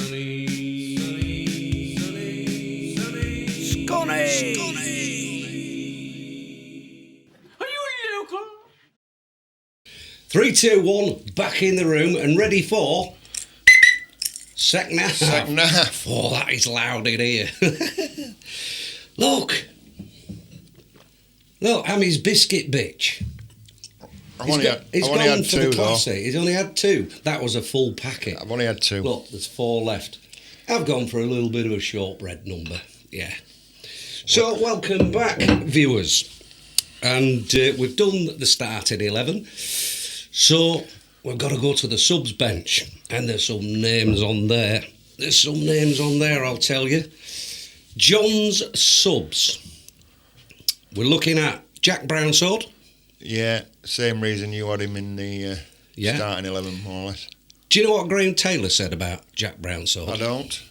Are you local? 3, 2, 1, back in the room and ready for second half. Second half. Oh, that is loud in here. Look, I'm his biscuit bitch. I've only had two, though. He's only had 2. That was a full packet. I've only had 2. Look, there's 4 left. I've gone for a little bit of a shortbread number. Yeah. So, welcome back, viewers. And we've done the starting 11. So, we've got to go to the subs bench. And there's some names on there. I'll tell you. John's subs. We're looking at Jack Brownsword. Yeah, same reason you had him in the starting 11, more or less. Do you know what Graham Taylor said about Jack Brownsword? I don't.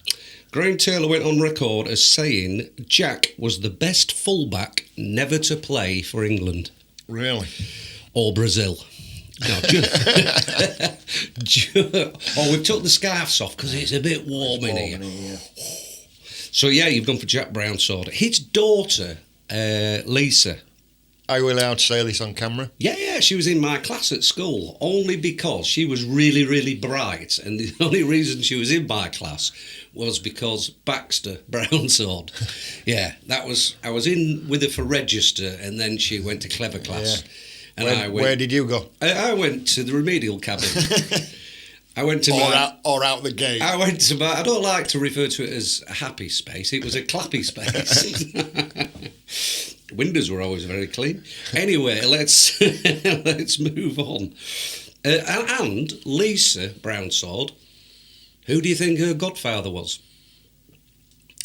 Graham Taylor went on record as saying Jack was the best fullback never to play for England. Really? Or Brazil. No, we've took the scarves off because it's a bit warm in here. Yeah. So, yeah, you've gone for Jack Brownsword. His daughter, Lisa. Are you allowed to say this on camera? Yeah, she was in my class at school, only because she was really, really bright. And the only reason she was in my class was because Baxter Brownsword. Yeah, I was in with her for register, and then she went to clever class. Yeah. And where did you go? I went to the remedial cabin. I went to out the gate. I went to my. I don't like to refer to it as a happy space. It was a clappy space. Windows were always very clean. Anyway, let's move on. And Lisa Brownsword, who do you think her godfather was?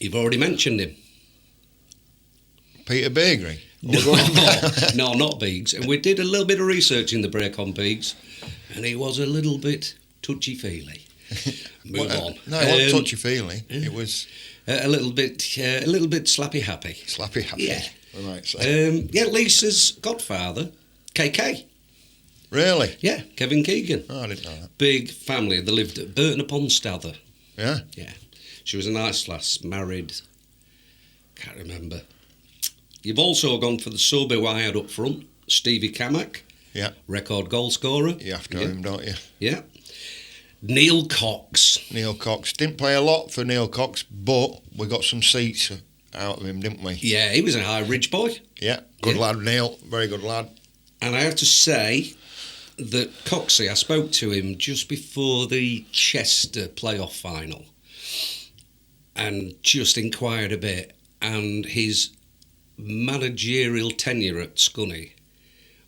You've already mentioned him. Peter Beagrie. No, not Beegs. And we did a little bit of research in the break on Beegs, and he was a little bit touchy-feely. Move on. No, it wasn't touchy-feely. It was a little bit slappy-happy. Slappy-happy. Yeah. Right. So. Lisa's godfather, KK. Really? Yeah, Kevin Keegan. Oh, I didn't know that. Big family. They lived at Burton upon Stather. Yeah? Yeah. She was a nice lass, married. Can't remember. You've also gone for the sub who I had up front, Stevie Camack. Yeah. Record goal scorer. You have to have him, don't you? Yeah. Neil Cox. Neil Cox. Didn't play a lot for Neil Cox, but we got some seats out of him, didn't we? Yeah, he was a High Ridge boy. Yeah, good lad, Neil. Very good lad. And I have to say that Coxie, I spoke to him just before the Chester playoff final and just inquired a bit, and his managerial tenure at Scunny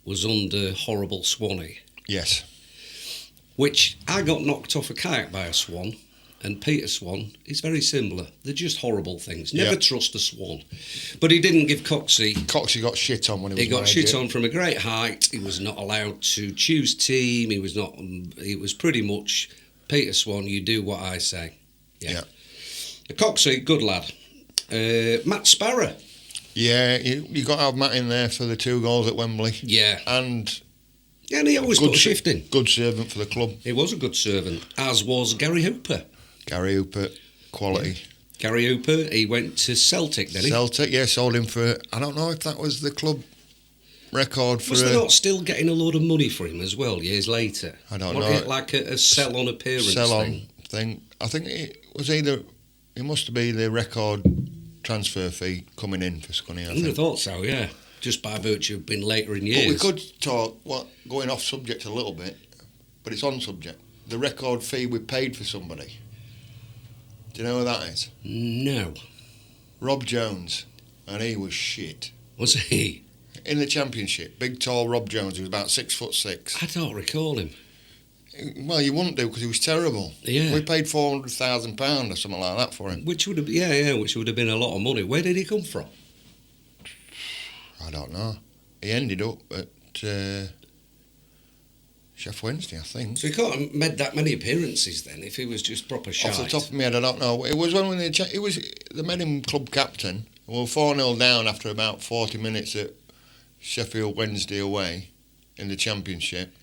was under horrible Swanee. Yes. Which I got knocked off a kayak by a swan, and Peter Swan is very similar. They're just horrible things. Never trust a swan. But he didn't give Coxie... Coxie got shit on when he was He got shit on from a great height. He was not allowed to choose team. He was pretty much, Peter Swan, you do what I say. Yeah. Coxie, good lad. Matt Sparrow. Yeah, you got to have Matt in there for the 2 goals at Wembley. Yeah. And he always put a shift in. Good servant for the club. He was a good servant, as was Gary Hooper. Gary Hooper, quality. Yeah. Gary Hooper, he went to Celtic, didn't he? Celtic, yeah, sold him for, I don't know if that was the club record for... Was they not still getting a load of money for him as well, years later? I don't know. It like a sell-on appearance thing? I think it was either... It must be the record transfer fee coming in for Scunny, I would have thought so, yeah. Just by virtue of being later in years. But we could talk, going off subject a little bit, but it's on subject. The record fee we paid for somebody. Do you know who that is? No. Rob Jones, and he was shit. Was he? In the Championship, big tall Rob Jones, he was about 6'6". I don't recall him. Well, you wouldn't do because he was terrible. Yeah. We paid £400,000 or something like that for him. Which would have, which would have been a lot of money. Where did he come from? I don't know. He ended up at Chef Wednesday, I think. So he can't have made that many appearances then if he was just proper shite. Off the top of my head, I don't know. It was when they made him club captain. We were 4-0 down after about 40 minutes at Sheffield Wednesday away in the Championship.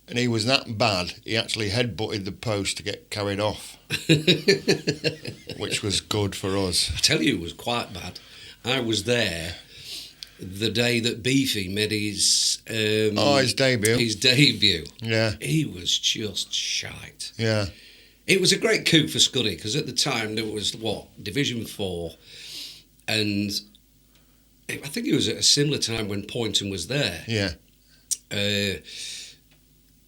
And he was that bad, he actually headbutted the post to get carried off, which was good for us. I tell you, it was quite bad. I was there the day that Beefy made his... his debut. His debut. Yeah. He was just shite. Yeah. It was a great coup for Scuddy, because at the time there was, Division 4, and I think it was at a similar time when Poynton was there. Yeah.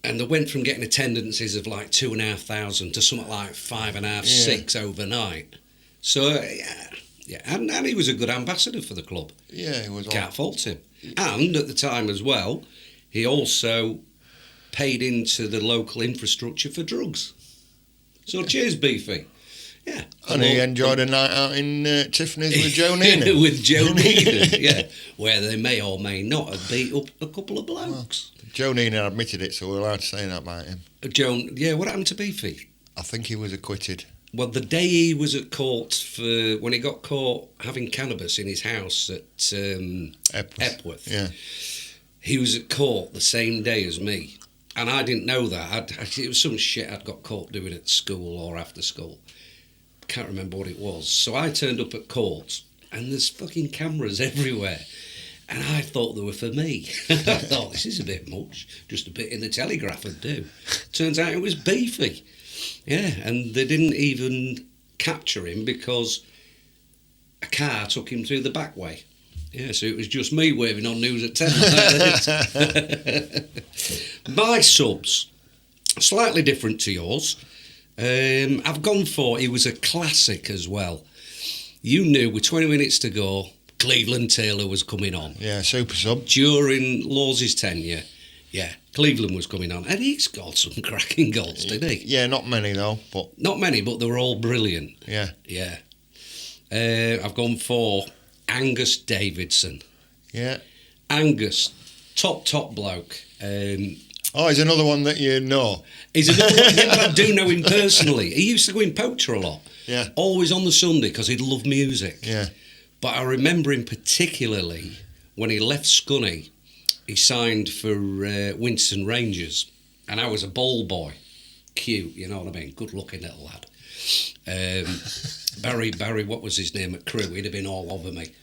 And they went from getting attendances of like 2,500 to something like 5.5, 6 overnight. So, yeah. And he was a good ambassador for the club. Yeah, he was. Can't fault him. And at the time as well, he also paid into the local infrastructure for drugs. So cheers, Beefy. Yeah. And he enjoyed a night out in Tiffany's with Joe Neenan. With Joe Neenan, yeah. Where they may or may not have beat up a couple of blokes. Well, Joe Neenan admitted it, so we're allowed to say that about him. What happened to Beefy? I think he was acquitted. Well, the day he was at court when he got caught having cannabis in his house at Epworth, yeah, he was at court the same day as me. And I didn't know that. It was some shit I'd got caught doing at school or after school. Can't remember what it was. So I turned up at court, and there's fucking cameras everywhere. And I thought they were for me. I thought, this is a bit much. Just a bit in the Telegraph would do. Turns out it was Beefy. Yeah, and they didn't even capture him because a car took him through the back way. Yeah, so it was just me waving on News at 10 like this. My subs, slightly different to yours. I've gone for, it was a classic as well. You knew with 20 minutes to go, Cleveland Taylor was coming on. Yeah, super sub. During Laws's tenure, yeah, Cleveland was coming on. And he scored some cracking goals, didn't he? Yeah, not many though. Not many, but they were all brilliant. Yeah. Yeah. I've gone for Angus Davidson. Yeah. Angus, top bloke. He's another one that you know. He's another one that I do know him personally. He used to go in Poacher a lot. Yeah. Always on the Sunday because he'd love music. Yeah. But I remember him particularly when he left Scunny, he signed for Winston Rangers. And I was a ball boy. Cute, you know what I mean? Good looking little lad. Barry, what was his name at Crewe? He'd have been all over me.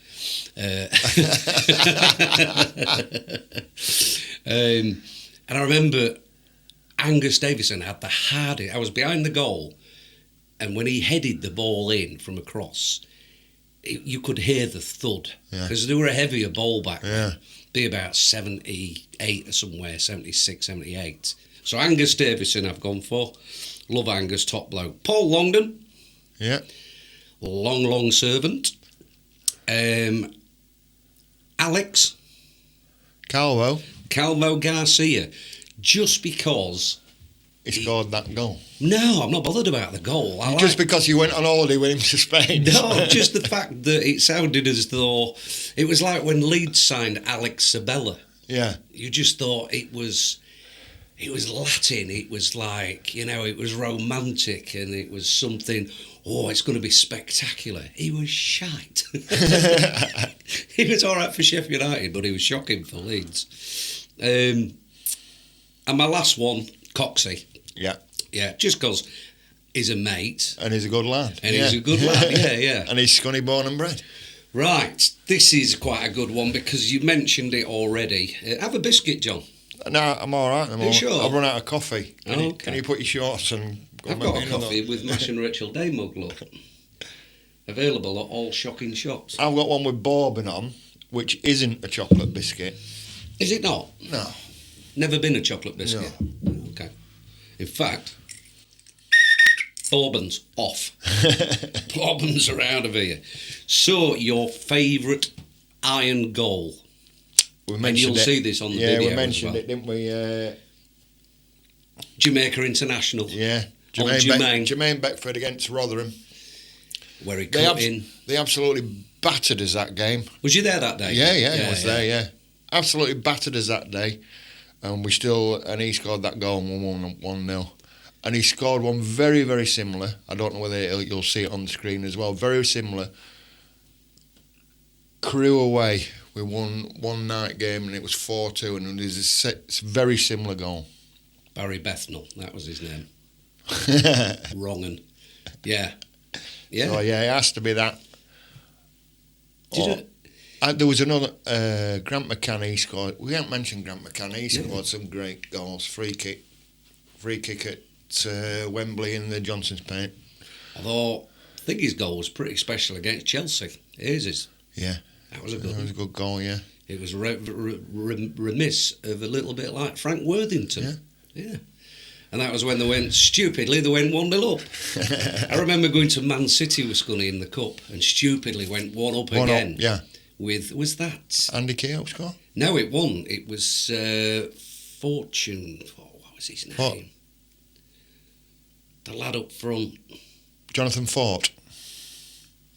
And I remember Angus Davison had the hardest. I was behind the goal, and when he headed the ball in from across, you could hear the thud because they were a heavier ball back then. Be about 78 or somewhere, 76, 78. So Angus Davison I've gone for. Love Angus, top bloke. Paul Longdon. Yeah. Long servant. Alex. Calvo Garcia. Just because... He scored that goal. No, I'm not bothered about the goal. Because you went on holiday with him to Spain. No, just the fact that it sounded as though... It was like when Leeds signed Alex Sabella. Yeah. You just thought it was Latin. It was like, it was romantic and it was something, it's going to be spectacular. He was shite. He was all right for Sheffield United, but he was shocking for Leeds. And my last one, Coxey. Yeah. Yeah, just because he's a mate. And he's a good lad. He's a good lad, yeah. And he's Scunny born and bred. Right, this is quite a good one because you mentioned it already. Have a biscuit, John. No, I'm all right. Are you sure? I've run out of coffee. Okay. Can you put your shorts and... I've got a coffee with Mash and Rachel Day mug, look. Available at all shocking shops. I've got one with bourbon on, which isn't a chocolate biscuit. Is it not? No. Never been a chocolate biscuit? No. Okay. In fact, bourbon's off. Bourbons are out of here. So, your favourite iron goal? We and you'll see this on the video. Yeah, we mentioned it, didn't we? Jamaica International. Yeah. Jermaine Beckford against Rotherham. Where he cut in. They absolutely battered us that game. Was you there that day? Yeah, I was there, yeah. Absolutely battered us that day. And he scored that goal 1-0. And he scored one very, very similar. I don't know whether you'll see it on the screen as well. Very similar. Crewe away. We won one night game and it was 4-2 and it was a very similar goal. Barry Bethnal, that was his name. Wrong 'un. Yeah. Yeah. So, yeah, it has to be that. Did There was another, Grant McCann, he scored. We haven't mentioned Grant McCann, he scored some great goals. Free kick at Wembley in the Johnson's Paint. Although, I think his goal was pretty special against Chelsea. Here's his. Yeah. That was a good one. That was a good goal, yeah. It was remiss of a little bit like Frank Worthington. Yeah. And that was when they went, stupidly, they went 1-0 up. I remember going to Man City with Scunny in the Cup and stupidly went 1 up again. Yeah. Was that... Andy Keogh score? No, it wasn't. It was Fortune... What was his name? What? The lad up front. Jonathan Fort.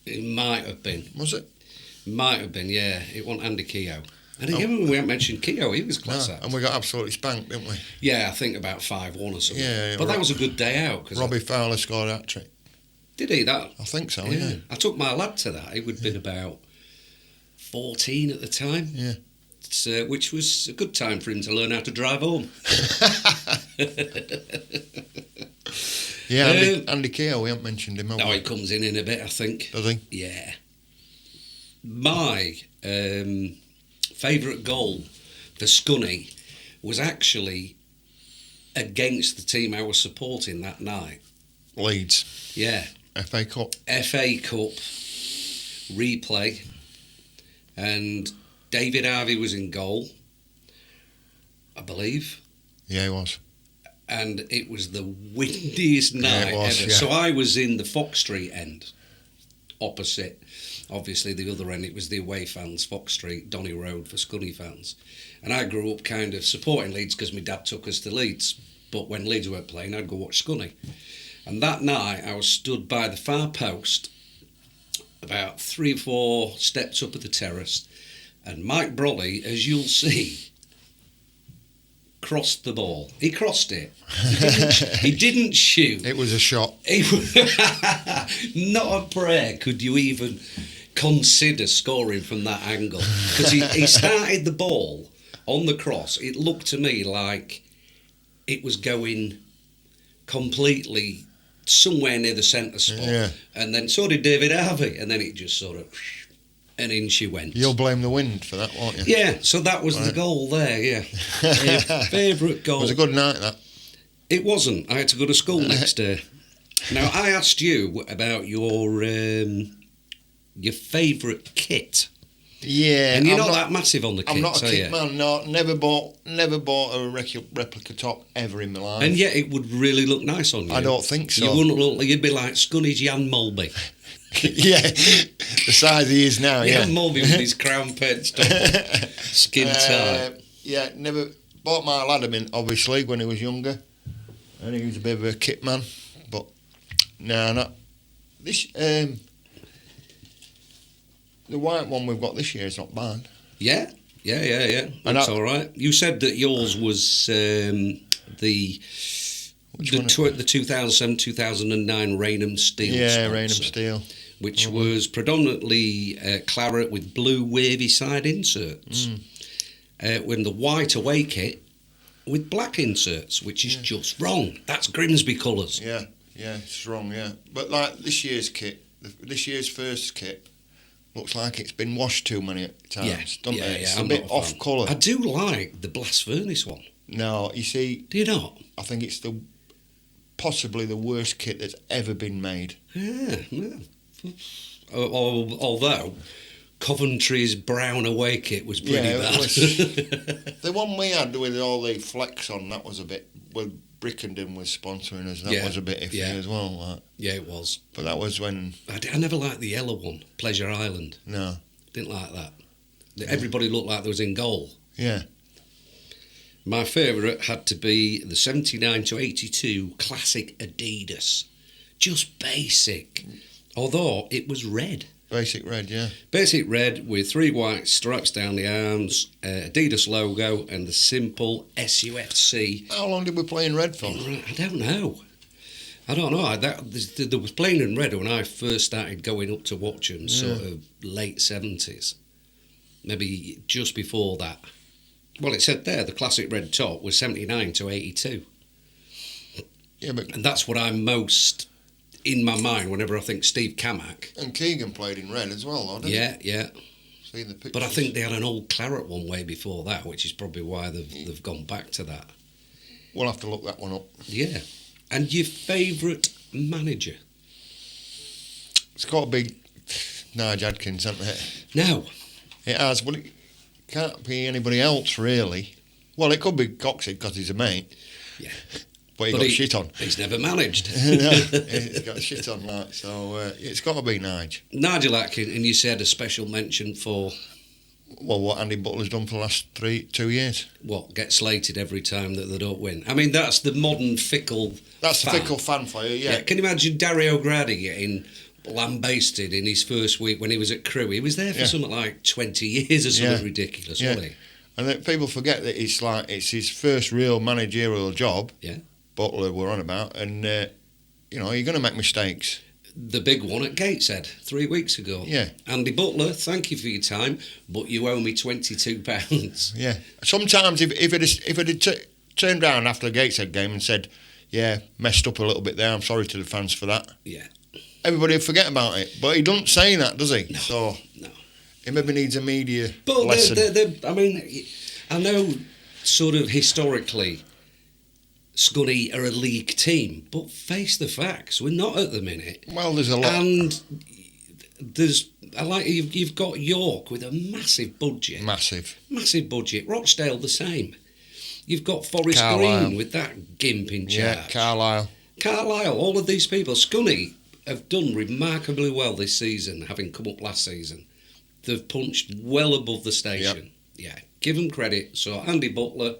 It might have been. Was it? Might have been, yeah. It wasn't Andy Keogh. And again, we haven't mentioned Keogh, he was class act. And we got absolutely spanked, didn't we? Yeah, I think about 5-1 or something. Yeah, but that was a good day out. Cause Robbie Fowler scored a hat-trick. Did he? That? I think so, yeah. I took my lad to that. He would have been about 14 at the time. Yeah. Which was a good time for him to learn how to drive home. Yeah, Andy Keogh, we haven't mentioned him. He comes in a bit, I think. Does he? Yeah. My favourite goal for Scunny was actually against the team I was supporting that night. Leeds. Yeah. FA Cup. FA Cup replay, and David Harvey was in goal, I believe. Yeah, he was. And it was the windiest night ever. Yeah. So I was in the Fox Street end, opposite. Obviously, the other end, it was the away fans, Fox Street, Donny Road for Scunny fans. And I grew up kind of supporting Leeds because my dad took us to Leeds. But when Leeds weren't playing, I'd go watch Scunny. And that night, I was stood by the far post, about 3 or 4 steps up at the terrace, and Mike Brolly, as you'll see, crossed the ball. He crossed it. He didn't shoot. It was a shot. Not a prayer could you even consider scoring from that angle. Because he started the ball on the cross. It looked to me like it was going completely somewhere near the centre spot. Yeah. And then so did David Harvey. And then it just sort of... and in she went. You'll blame the wind for that, won't you? Yeah, so that was the goal there, yeah. Favourite goal. It was a good night, that. It wasn't. I had to go to school next day. Now, I asked you about your favourite kit. Yeah. And you're not that massive on the kits, I'm not a are kit you? man, no. Never bought a replica top ever in my life. And yet it would really look nice on you. I don't think so. You wouldn't look like... You'd be like Scunny's Jan Mulby. Yeah, the size he is now, yeah. Jan Mulby with his crown pets top, skin tight. Yeah, never bought my lad him in, obviously, when he was younger. And he was a bit of a kit man. But, no, not... This, the white one we've got this year is not bad. Yeah. That's all right. You said that yours was the 2007-2009 Rainham Steel. Yeah, sponsor, Rainham Steel. Which was predominantly claret with blue wavy side inserts. When the white away kit with black inserts, which is just wrong. That's Grimsby colours. Yeah, it's wrong, yeah. But like this year's kit, this year's first kit, looks like it's been washed too many times, doesn't it? It's a bit off colour. I do like the blast furnace one. No, you see... Do you not? I think it's possibly the worst kit that's ever been made. Yeah. Although Coventry's brown away kit was pretty bad. The one we had with all the flecks on, that was a bit... Well, Brickenden was sponsoring us. That was a bit iffy as well. Like. Yeah, it was. But that was when... I never liked the yellow one, Pleasure Island. No. Didn't like that. Everybody looked like they was in goal. Yeah. My favourite had to be the 79-82 classic Adidas. Just basic. Although it was red. Basic red, yeah. Basic red with 3 white stripes down the arms, Adidas logo and the simple SUFC. How long did we play in red for? I don't know. There was playing in red when I first started going up to watch them, sort of late 70s. Maybe just before that. Well, it said there the classic red top was 79-82. Yeah, but And that's what I'm most in my mind whenever I think Steve Camack. and Keegan played in red as well, though, didn't Yeah. he? See the pictures. But I think they had an old claret one way before that, which is probably why they've gone back to that. We'll have to look that one up. Yeah. And your favourite manager? It's got to be Nige Adkins, hasn't it? No. It has. Well, it can't be anybody else, really. Well, it could be Coxey because he's a mate. Yeah. But he got shit on. He's never managed. No, he's got shit on, like. So it's got to be Nige. Nigel Atkins, and you said a special mention for... Well, what Andy Butler's done for the last 2 years. What, get slated every time that they don't win? I mean, that's the modern fickle That's fan. the fickle fan for you, yeah. Can you imagine Dario Grady getting lambasted in his first week when he was at Crewe? He was there for something like 20 years or something ridiculous, wasn't he? And then people forget that it's his first real managerial job. Yeah. Butler we're on about, and you're going to make mistakes. The big one at Gateshead 3 weeks ago. Yeah. Andy Butler, thank you for your time, but you owe me £22. Yeah. Sometimes if it had turned round after the Gateshead game and said, yeah, messed up a little bit there, I'm sorry to the fans for that. Yeah. Everybody would forget about it. But he doesn't say that, does he? No. So No. he maybe needs a media But lesson. I mean, I know sort of historically Scunny are a league team, but face the facts, we're not at the minute. Well, there's a lot. And you've got York with a massive budget. Massive budget. Rochdale the same. You've got Forest Carlisle. Green with that gimp in charge. Yeah, Carlisle. Carlisle, all of these people. Scunny have done remarkably well this season, having come up last season. They've punched well above the station. Yeah, give them credit. So Andy Butler,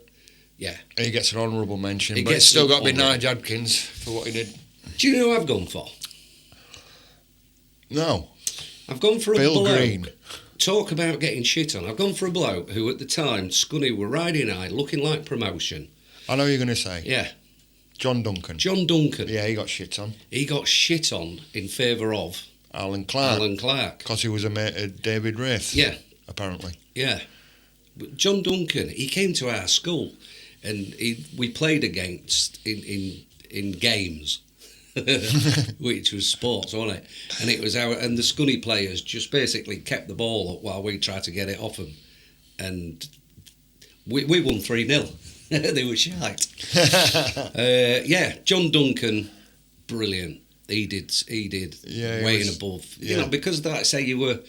yeah. He gets an honourable mention, He but it's gets still an got to be honourable. Nige Adkins for what he did. Do you know who I've gone for? No. I've gone for a Bill bloke. Green. Talk about getting shit on. I've gone for a bloke who at the time, Scunny were riding high, looking like promotion. I know you're going to say. Yeah. John Duncan. John Duncan. Yeah, he got shit on. He got shit on in favour of Alan Clark. Alan Clark. Because he was a mate of David Wraith. Yeah. Apparently. Yeah. But John Duncan, he came to our school and we played against in games, which was sports, wasn't it? And it was and the Scunny players just basically kept the ball up while we tried to get it off them. And we won 3-0. They were shite. Yeah, John Duncan, brilliant. He did Yeah, way he and was- above. yeah. You know, because like I say, you were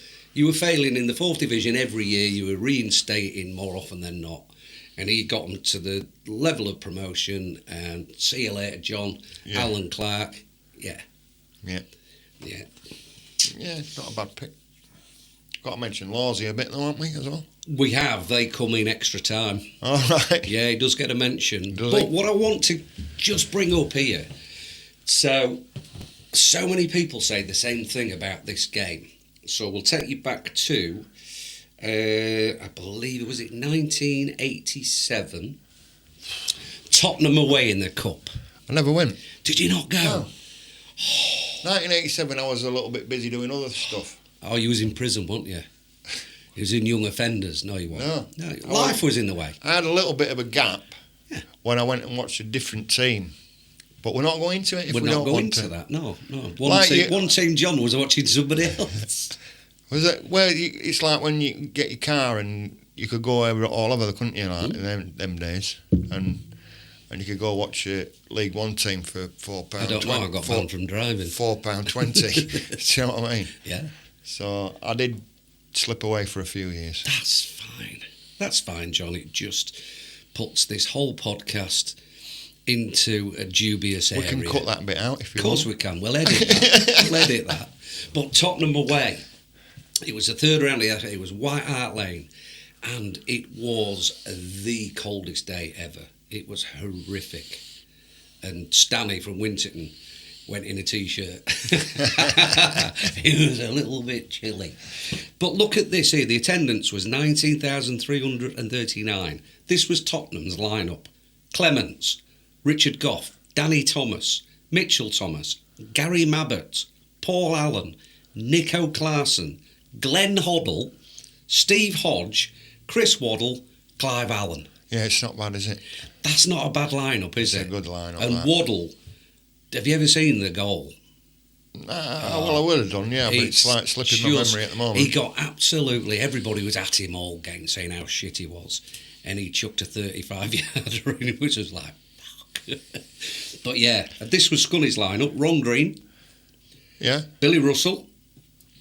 failing in the 4th division every year. You were reinstating more often than not. And he got them to the level of promotion. And see you later, John. Yeah. Alan Clark. Yeah. Yeah. Yeah. Yeah, it's not a bad pick. Got to mention Lawsy a bit though, haven't we, as well? We have. They come in extra time. All right. Yeah, he does get a mention. Does But he? what I want to just bring up here, so many people say the same thing about this game. So we'll take you back to, I believe, was it 1987? Tottenham away in the Cup. I never went. Did you not go? No. 1987, I was a little bit busy doing other stuff. Oh, you was in prison, weren't you? You was in young offenders. No, you weren't. No. Life was in the way. I had a little bit of a gap Yeah. when I went and watched a different team. But we're not going into it if We're we not don't going want to to. that. No. Like One team John was watching somebody else. Was it? Well, it's like when you get your car and you could go all over, couldn't you? Like in them days, and you could go watch a League One team for £4. I don't know. I got banned from driving. £4.20. Do you know what I mean? Yeah. So I did slip away for a few years. That's fine. That's fine, John. It just puts this whole podcast into a dubious We area. can cut that bit out if you Of course want. we can. We'll edit that. We'll edit that. But Tottenham away. It was the third round. It was White Hart Lane. And it was the coldest day ever. It was horrific. And Stanley from Winterton went in a T-shirt. It was a little bit chilly. But look at this here. The attendance was 19,339. This was Tottenham's lineup. Clements, Richard Goff, Danny Thomas, Mitchell Thomas, Gary Mabbott, Paul Allen, Nico Clarkson, Glenn Hoddle, Steve Hodge, Chris Waddle, Clive Allen. Yeah, it's not bad, is it? That's not a bad lineup, is It's it? a good lineup. And that. Waddle Have you ever seen the goal? Well, I would have done, yeah, but it's like slipping my memory at the moment. He got absolutely... Everybody was at him all game saying how shit he was. And he chucked a 35-yarder in, which was like, fuck. But yeah, this was Scunny's lineup. Ron Green. Yeah. Billy Russell.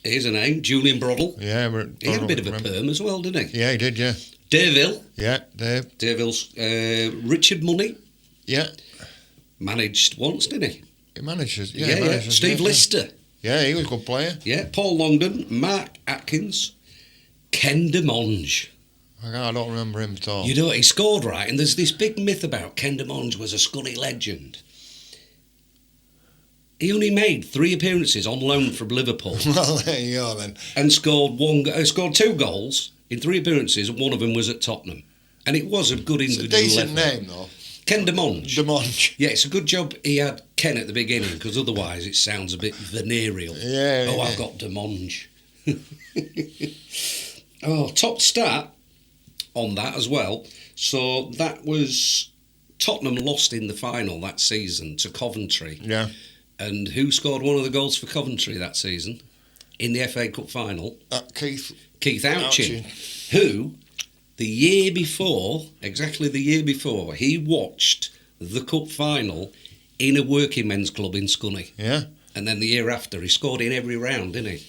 Here's a name. Julian Broddle. Yeah. He had a bit of a perm as well, didn't he? Yeah, he did, yeah. Dave Hill. Yeah, Dave. Dave Hill's... Richard Money. Yeah. Managed once, didn't he? He manages, yeah. Yeah. Steve Lister. Yeah, he was a good player. Yeah. Paul Longdon. Mark Atkins. Ken DeMonge. I don't remember him at all. You know, he scored right, and there's this big myth about Ken DeMonge was a Scunny legend. He only made 3 appearances on loan from Liverpool. Well, there you go then. And scored 2 goals in 3 appearances, and one of them was at Tottenham. And it was a good individual. It's a decent name, though. Ken DeMonge. DeMonge. Yeah, it's a good job he had Ken at the beginning, because otherwise it sounds a bit venereal. Yeah. Oh, yeah. I've got DeMonge. Oh, top stat on that as well. So that was... Tottenham lost in the final that season to Coventry. Yeah. And who scored one of the goals for Coventry that season in the FA Cup final? Keith Ouchin, who, exactly the year before, he watched the cup final in a working men's club in Scunny. Yeah. And then the year after, he scored in every round, didn't he?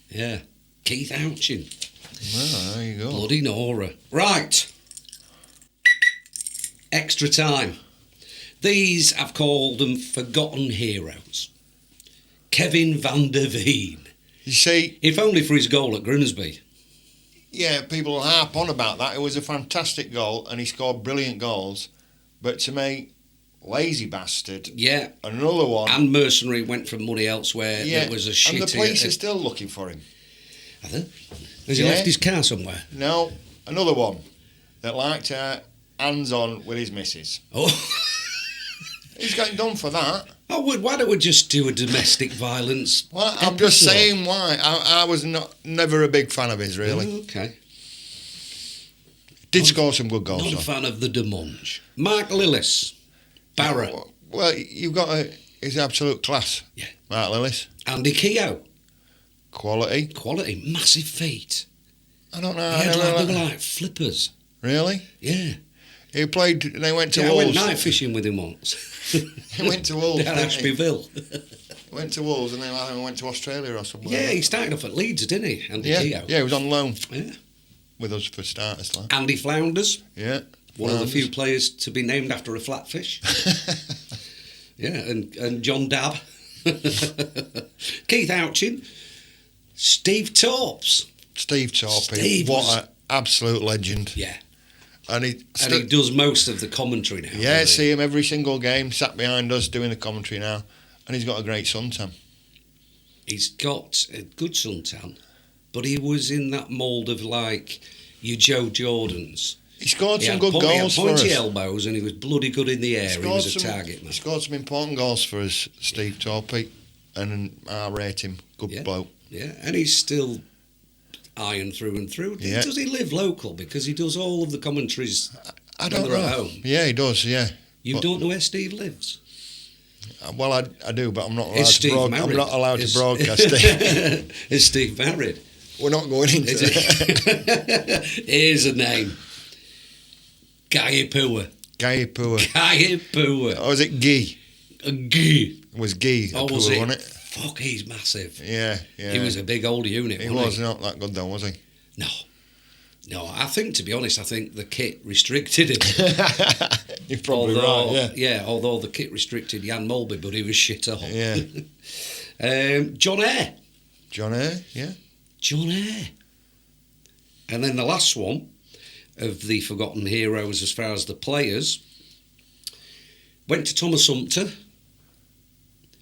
Yeah. Keith Ouchin. Well, there you go. Bloody Nora. Right. Extra time. These, I've called them forgotten heroes. Kevin van der Veen. You see... If only for his goal at Grimsby. Yeah, people harp on about that. It was a fantastic goal, and he scored brilliant goals. But to me, lazy bastard. Yeah. Another one. And mercenary went for money elsewhere. Yeah. That was a shitty... And the police are still looking for him. Are they? Has he left his car somewhere? No. Another one that liked hands-on with his missus. Oh... He's getting done for that. Why don't we just do a domestic violence? Well, I'm just saying why. I was never a big fan of his, really. Oh, okay. Did score some good goals, Not though. a fan of the DeMonge. Mark Lillis. Barrett. Well, you've got his absolute class. Yeah. Mark Lillis. Andy Keogh. Quality. Massive feet. I don't know. They were like flippers. Really? Yeah. He played. They went to I Wolves. went night fishing with him once. He went to Wolves. Down Ashbyville. He went to Wolves and then I went to Australia or something. Yeah, he started off at Leeds, didn't he? Andy Keogh. Yeah, he was on loan. Yeah. With us for starters, like. Andy Flounders. Yeah. One of the few players to be named after a flatfish. Yeah, and John Dabb. Keith Ouchin. Steve Torps. Steve Torpey. What an absolute legend. Yeah. And he does most of the commentary now. Yeah, see him every single game, sat behind us doing the commentary now. And he's got a great suntan. He's got a good suntan, but he was in that mould of like your Joe Jordans. He scored some good goals for us. Pointy elbows, and he was bloody good in the air. He was a target man. He scored some important goals for us, Steve Torpey, and I rate him. Good bloke. Yeah, and he's still iron through and through. Yeah. Does he live local? Because he does all of the commentaries I don't know. at home. Yeah, he does, yeah. You don't know where Steve lives? Well, I do, but I'm not allowed Is to Steve married? I'm not allowed to broadcast it. Is Steve married? We're not going into it. Here's a name. Guy Pua. Guy Pua. Guy Pua. Or was it Guy? Guy. It was Guy. Oh, was it? Wasn't it? Fuck, he's massive. Yeah. He was a big old unit, He wasn't was not that good though, was he? No, I think, to be honest, the kit restricted him. You're probably right, yeah. Although the kit restricted Jan Mulby, but he was shit up. Yeah. John Eyre. John Eyre, yeah. John Eyre. And then the last one of the forgotten heroes as far as the players went to Thomas Sumpter,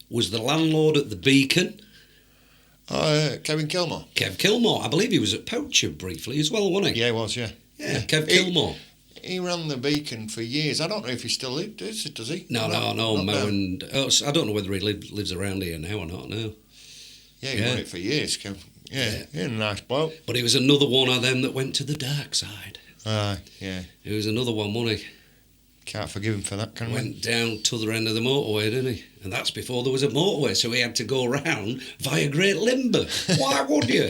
was the landlord at the Beacon. Kevin Kilmore. Kev Kilmore. I believe he was at Poacher briefly as well, wasn't he? Yeah, he was, yeah. Yeah, Kev Kilmore. He ran the Beacon for years. I don't know if he still does, does he? No. Mo and I don't know whether he lives around here now or not. No. Yeah, he ran it for years. Yeah, a nice bloke. But he was another one of them that went to the dark side. Yeah. He was another one, wasn't he? Can't forgive him for that, can we? Went down to the end of the motorway, didn't he? And that's before there was a motorway, so he had to go round via Great Limber. Why would you?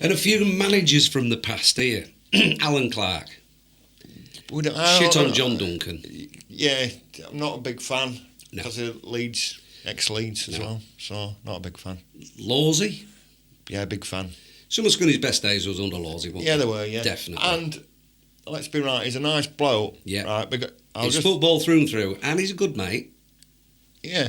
And a few managers from the past here. Alan Clark. Shit on John Duncan. Yeah, I'm not a big fan. No. Because of Leeds, ex-Leeds as well. So, not a big fan. Lawsey. Yeah, big fan. Some of Scunny's best days was under Lawsey, wasn't Yeah, they were, yeah. Definitely. And, let's be right, he's a nice bloke. Yeah. Right, because He's football through and through, and he's a good mate. Yeah.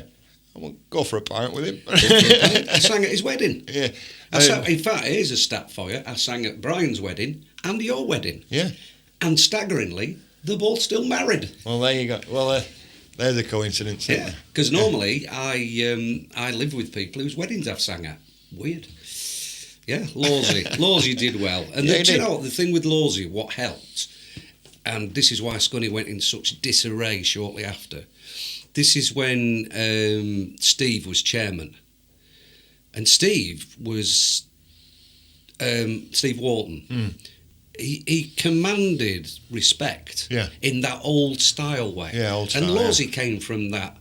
I won't go for a pint with him. I sang at his wedding. Yeah. In fact, here's a stat for you. I sang at Brian's wedding and your wedding. Yeah. And staggeringly, they're both still married. Well, there you go. Well, there's a coincidence. Yeah, because normally I live with people whose weddings I've sang at. Weird. Yeah, Lawsey did well. And Yeah, do you know, the thing with Lawsey, what helped, and this is why Scunny went in such disarray shortly after, this is when Steve was chairman. And Steve was Steve Wharton. Mm. He commanded respect in that old style way. Yeah, old style. And Lawsey came from that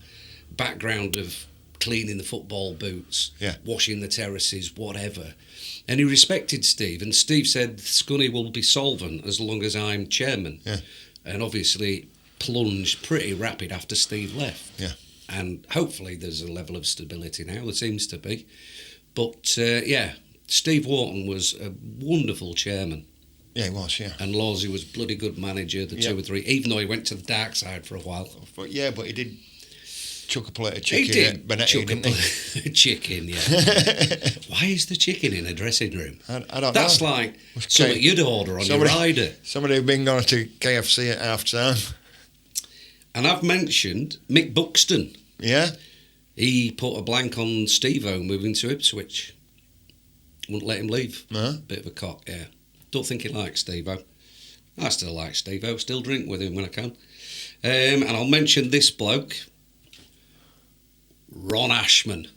background of cleaning the football boots, washing the terraces, whatever. And he respected Steve. And Steve said, Scunny will be solvent as long as I'm chairman. Yeah. And obviously plunged pretty rapid after Steve left. Yeah. And hopefully there's a level of stability now. There seems to be. But, Steve Wharton was a wonderful chairman. Yeah, he was, yeah. And Lawsey was bloody good manager, the 2 or 3, even though he went to the dark side for a while. But he did chuck a plate of He chicken did at Benetti, didn't he? Chicken, yeah. Why is the chicken in a dressing room? I don't know. That's like something you'd order on your rider. Somebody had been going to KFC at half time. And I've mentioned Mick Buxton. Yeah? He put a blank on Steve-O moving to Ipswich. Wouldn't let him leave. No? Bit of a cock, yeah. Don't think he likes Steve-O. I still like Steve-O. Still drink with him when I can. And I'll mention this bloke. Ron Ashman.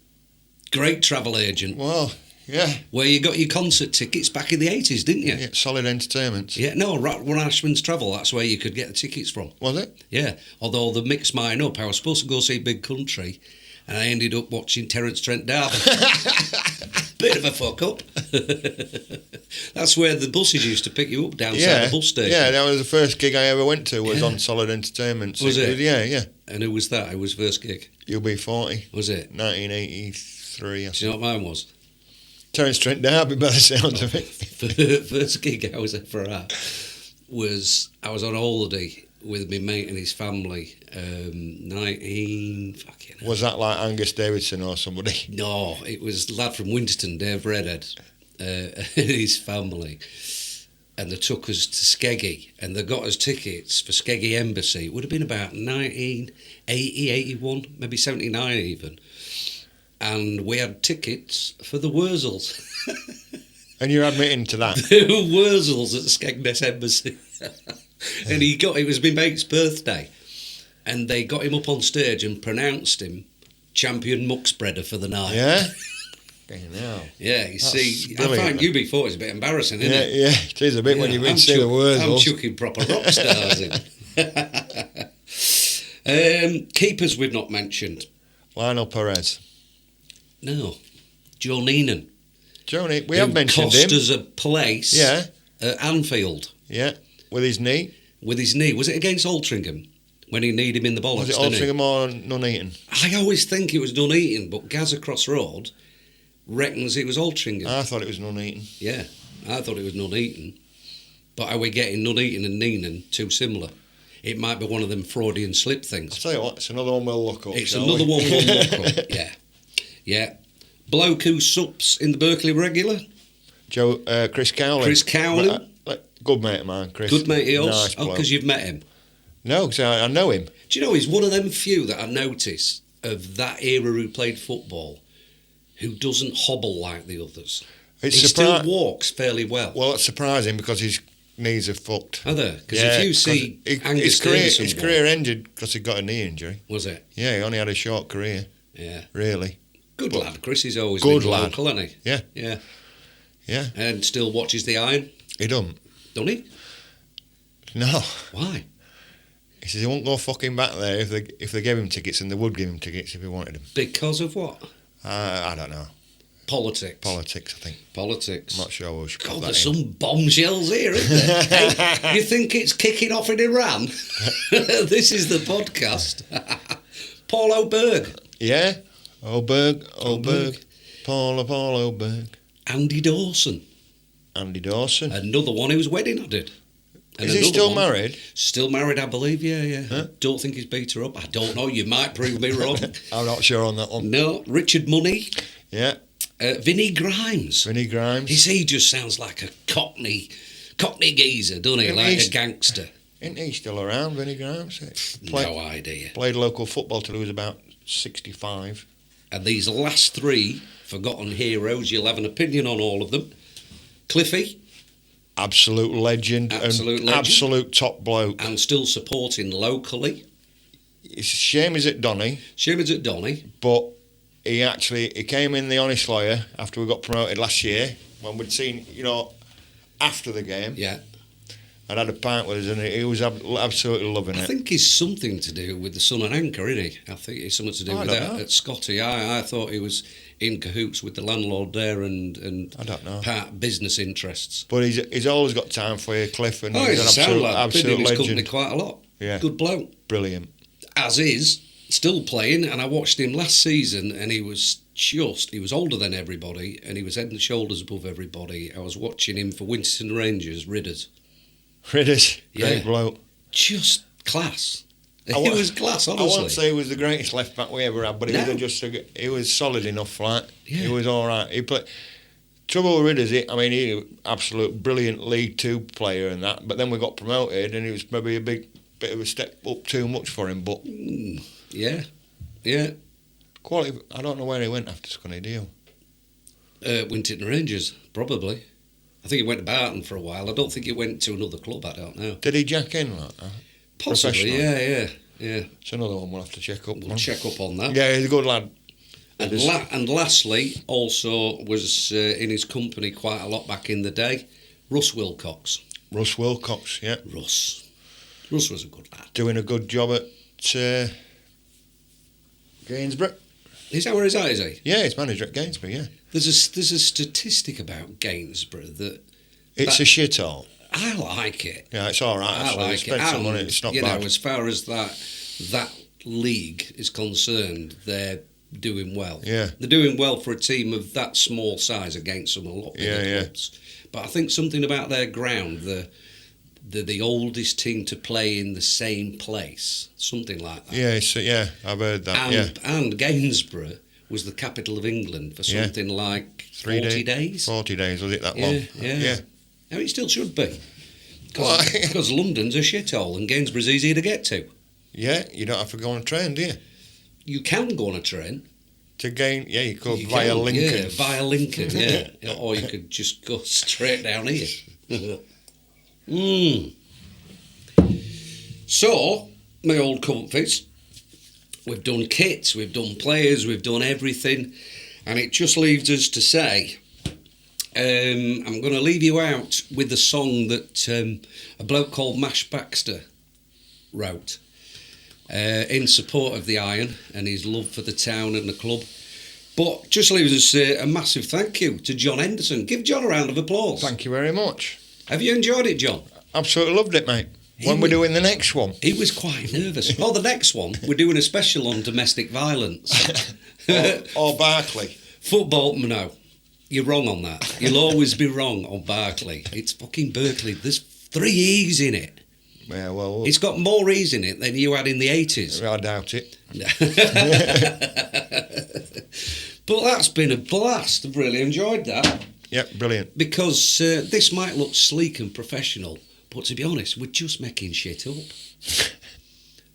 Great travel agent. Well, yeah. Where you got your concert tickets back in the 80s, didn't you? Yeah, Solid Entertainment. Yeah, no, Ron Ashman's Travel, that's where you could get the tickets from. Was it? Yeah, although they mixed mine up. I was supposed to go see Big Country, and I ended up watching Terence Trent D'Arby. Bit of a fuck up. That's where the buses used to pick you up downside the bus station. Yeah, that was the first gig I ever went to, was on Solid Entertainment. Was it? Yeah. And who was that? Who was first gig? UB40. Was it? 1983. Do you know what mine was? Terence Trent D'Arby, by the sound of it. First gig I was ever at was, I was on holiday with my mate and his family, Was that like Angus Davidson or somebody? No, it was a lad from Winterton, Dave Redhead, and his family. And they took us to Skeggy, and they got us tickets for Skeggy Embassy. It would have been about 1980, 81, maybe 79 even. And we had tickets for the Wurzels. And you're admitting to that? The Wurzels at Skegness Embassy. And it was my mate's birthday. And they got him up on stage and pronounced him champion muck spreader for the night. Yeah? Yeah, you see, brilliant. I find UB40 is a bit embarrassing, isn't it? Yeah, it is a bit when you've been to see the I'm Wurzels. chucking proper rock stars in. Keepers we've not mentioned. Lionel Perez. No. Joe Neenan. Joni, we have mentioned him. Cost us a place at Anfield. Yeah, with his knee. With his knee. Was it against Altrincham? When he kneed him in the bollocks, Was it Altrincham or Nuneaton? I always think it was Nuneaton, but Gaz across road reckons it was Altrincham. I thought it was Nuneaton. Yeah, I thought it was Nuneaton. But are we getting Nuneaton and Neenan too similar? It might be one of them Freudian slip things. I'll tell you what, it's another one we'll look up. It's another one we'll look up, yeah. Yeah. Bloke who sups in the Berkeley Regular? Chris Cowlin. Chris Cowlin. Good mate of mine, Chris. Good mate of yours? Nice bloke. Because you've met him? No, because I know him. Do you know, he's one of them few that I notice of that era who played football who doesn't hobble like the others. He still walks fairly well. Well, it's surprising because his knees are fucked. Are they? Because if you see Angus Davidson... His career ended because he got a knee injury. Was it? Yeah, he only had a short career. Yeah. Really. Good lad. Chris is always been local, hasn't he? Yeah. Yeah. Yeah. And still watches the Iron? He don't. Don't he? No. Why? He says he won't go fucking back there if they gave him tickets, and they would give him tickets if he wanted them. Because of what? I don't know. Politics. Politics, I think. Politics. I'm not sure we should put God, that there's in. some bombshells here, isn't there? Hey, you think it's kicking off in Iran? This is the podcast. Paul O'Berg. Yeah. O'Berg. Paul O'Berg. Andy Dawson. Andy Dawson. Another one whose wedding I did. And Is he another still one- married? Still married, I believe, yeah. Huh? Don't think he's beat her up. I don't know, you might prove me wrong. I'm not sure on that one. No, Richard Money. Yeah. Vinnie Grimes. Vinnie Grimes. He just sounds like a Cockney geezer, doesn't he? Yeah, Like he's- a gangster. Isn't he still around, Vinnie Grimes? No idea. Played local football till he was about 65. And these last three forgotten heroes, you'll have an opinion on all of them. Cliffy, Absolute legend. Absolute and legend. Absolute top bloke. and still supporting locally. It's a shame he's at Donny, Same as at Donny. but he came in the Honest Lawyer after we got promoted last year, when we'd seen, after the game, Yeah. and had a pint with us, and he was absolutely loving I it. think it's something to do with the Sun and Anchor, isn't he? I think it's something to do I with don't that know. at Scotty. I thought he was in cahoots with the landlord there and I don't know. part business interests. But he's always got time for you, Cliff, and Oh, he's he's an a sound lad. Been absolute in his company legend. quite a lot. Yeah. Good bloke. Brilliant. As is, still playing, and I watched him last season, and he was older than everybody, and he was head and shoulders above everybody. I was watching him for Winterton Rangers, Ridders. Ridders, great Yeah. bloke. Just class. He wa- was class, I honestly. won't say he was the greatest left back we ever had, but No. he was solid enough, like. Yeah. He was all right. He played. Trouble with Ridders, he was absolute brilliant League Two player and that. But then we got promoted, and it was maybe a bit of a step up too much for him. But Yeah. quality. I don't know where he went after Scunny deal. Winterton Rangers, probably. I think he went to Barton for a while. I don't think he went to another club, I don't know. Did he jack in like that? Possibly, Professional. yeah. It's another one we'll have to check up. We'll on. check up on that. Yeah, he's a good lad. And lastly, also was in his company quite a lot back in the day, Russ Wilcox. Russ Wilcox, yeah, Russ was a good lad. doing a good job at Gainsborough. Is that where he's at, is he? Yeah, he's manager at Gainsborough. Yeah, There's a statistic about Gainsborough that it's a shithole. I like it. Yeah, it's all right. I Actually. like Spend it. some And, money. It's not you bad. know, as far as that league is concerned, they're doing well. Yeah. They're doing well for a team of that small size against some a lot bigger Yeah. clubs. But I think something about their ground, the oldest team to play in the same place, something like that. Yeah, I've heard that. And Gainsborough was the capital of England for Yeah. something like 3 40 days. 40 days, was it that long? Yeah. Now, it still should be. Why? Because London's a shithole and Gainsborough's easy to get to. Yeah, you don't have to go on a train, do you? You can go on a train. To gain, yeah, you could You via can, Lincoln. Yeah, via Lincoln, yeah. Or you could just go straight down here. So, my old comfies, we've done kits, we've done players, we've done everything, and it just leaves us to say, I'm going to leave you out with the song that a bloke called Mash Baxter wrote in support of the Iron and his love for the town and the club. But just leaves us a massive thank you to John Henderson. Give John a round of applause. Thank you very much. Have you enjoyed it, John? Absolutely loved it, mate. When we're doing the next one? He was quite nervous. Oh, the next one, we're doing a special on domestic violence. or Barclay. Football, no. You're wrong on that. You'll always be wrong on Barclay. It's fucking Berkeley. There's 3 E's in it. Yeah, well, It's got more E's in it than you had in the 80s. I doubt it. But that's been a blast. I've really enjoyed that. Yep, brilliant. Because this might look sleek and professional, but to be honest, we're just making shit up.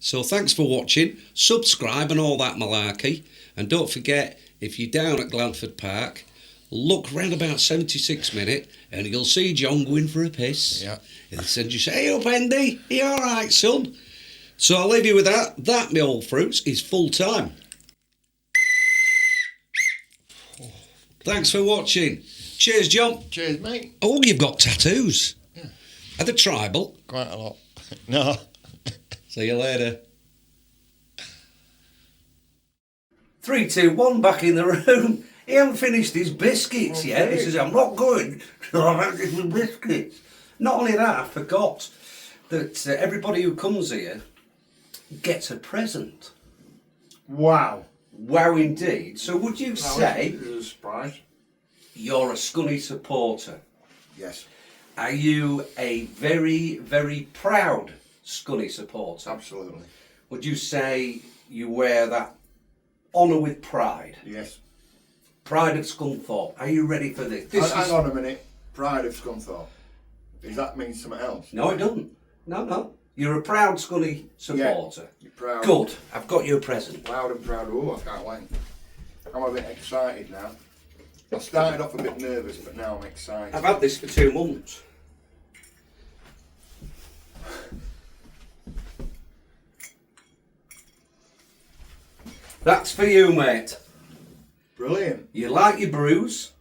So thanks for watching. Subscribe and all that malarkey. And don't forget, if you're down at Glanford Park, look round about 76 minute and you'll see John going for a piss. Yeah. And then you say, "Hey up, Hendy, are you all right, son?" So I'll leave you with that. That, my old fruits, is full time. Thanks for watching. Cheers, John. Cheers, mate. Oh, you've got tattoos. Yeah. Are they tribal? Quite a lot. No. See you later. 3, 2, 1, back in the room. He hasn't finished his biscuits yet. He says, I'm not going. I've finished my biscuits. Not only that, I forgot that everybody who comes here gets a present. Wow. Wow, indeed. So would you say This is a surprise. you're a Scunny supporter? Yes, Are you a very, very proud Scunny supporter? absolutely. Would you say you wear that honour with pride? Yes. Pride of Scunthorpe. Are you ready for this? Hang on a minute. Pride of Scunthorpe. Does that mean something else? No, it doesn't. No. You're a proud Scunny supporter. You're proud. Good. I've got you a present. Loud and proud. Oh, I can't wait. I'm a bit excited now. I started off a bit nervous, but now I'm excited. I've had this for 2 months. That's for you, mate. Brilliant. You like your brews,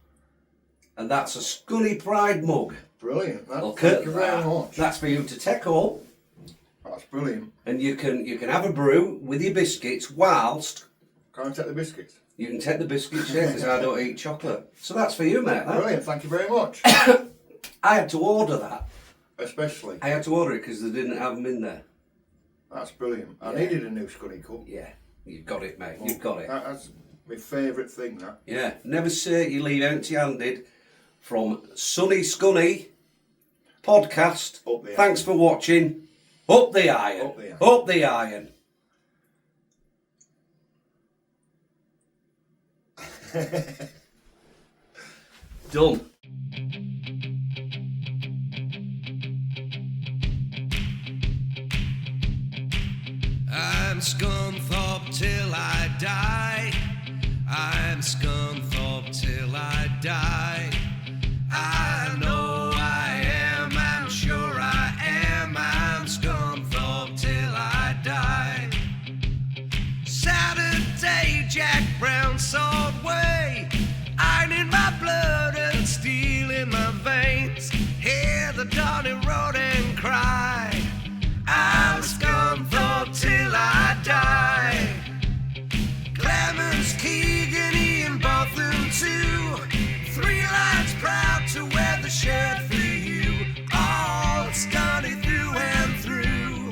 and that's a Scunny Pride mug. Brilliant. Look Thank at you very that. much. That's for you to take home, That's brilliant. and you can have a brew with your biscuits whilst Can I take the biscuits? you can take the biscuits, yeah, because I don't eat chocolate. So that's for you, mate. That. Brilliant. Thank you very much. I had to order that. Especially. I had to order it because they didn't have them in there. That's brilliant. I Yeah. needed a new Scunny cup. Yeah, you've got it, mate. You've got it. That's my favourite thing, that. Yeah, never say you leave empty-handed. From Sunny Scunny podcast. Up the Thanks for watching. Up the iron. Up the iron. Up the iron. Done. I'm Scunthorpe till I die. I'm Scunthorpe till I die. I know I am, I'm sure I am. I'm Scunthorpe till I die. Saturday, Jack Brown sword way. Iron in my blood and steel in my veins. Hear the Donny road and cry. I'm Scunthorpe till I die. Clemens, Keegan, Ian, Botham too. 3 lines proud to wear the shirt for you. All Scunny through and through.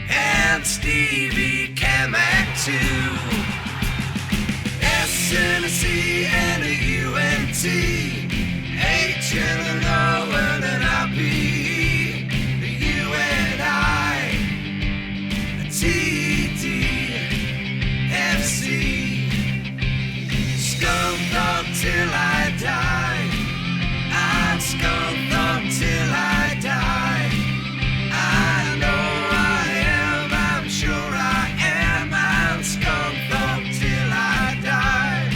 And Stevie Kamak too. S&C and a UNT. H and an O and an IP. U and I. TD. FC. Scunthorpe till I die. I'm Scunthorpe till I die. I know I am, I'm sure I am. I'm Scunthorpe till I die.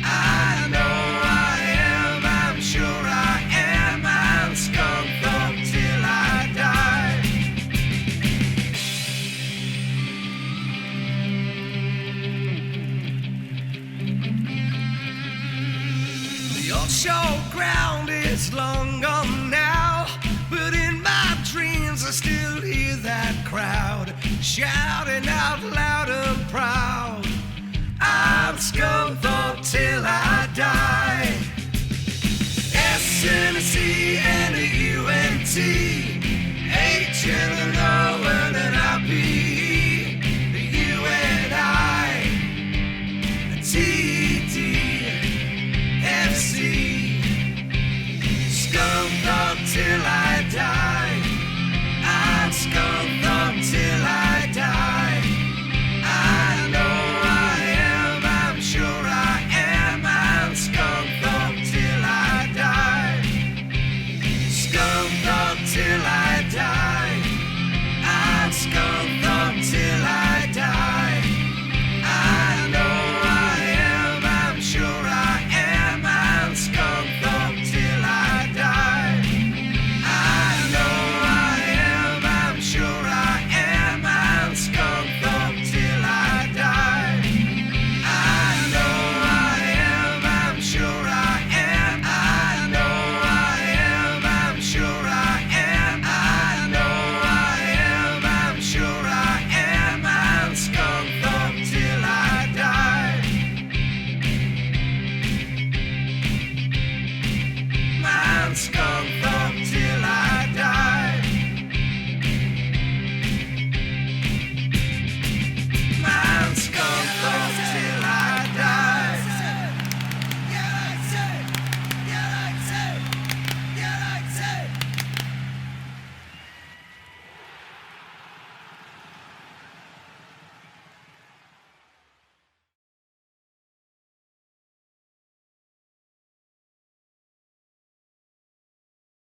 I know I am, I'm sure I am. I'm Scunthorpe till I die. The old showground is long gone now, but in my dreams I still hear that crowd shouting out loud and proud. I'm Scunthorpe till I die. S&C and a UNT, H and an O and an IP, U and I, T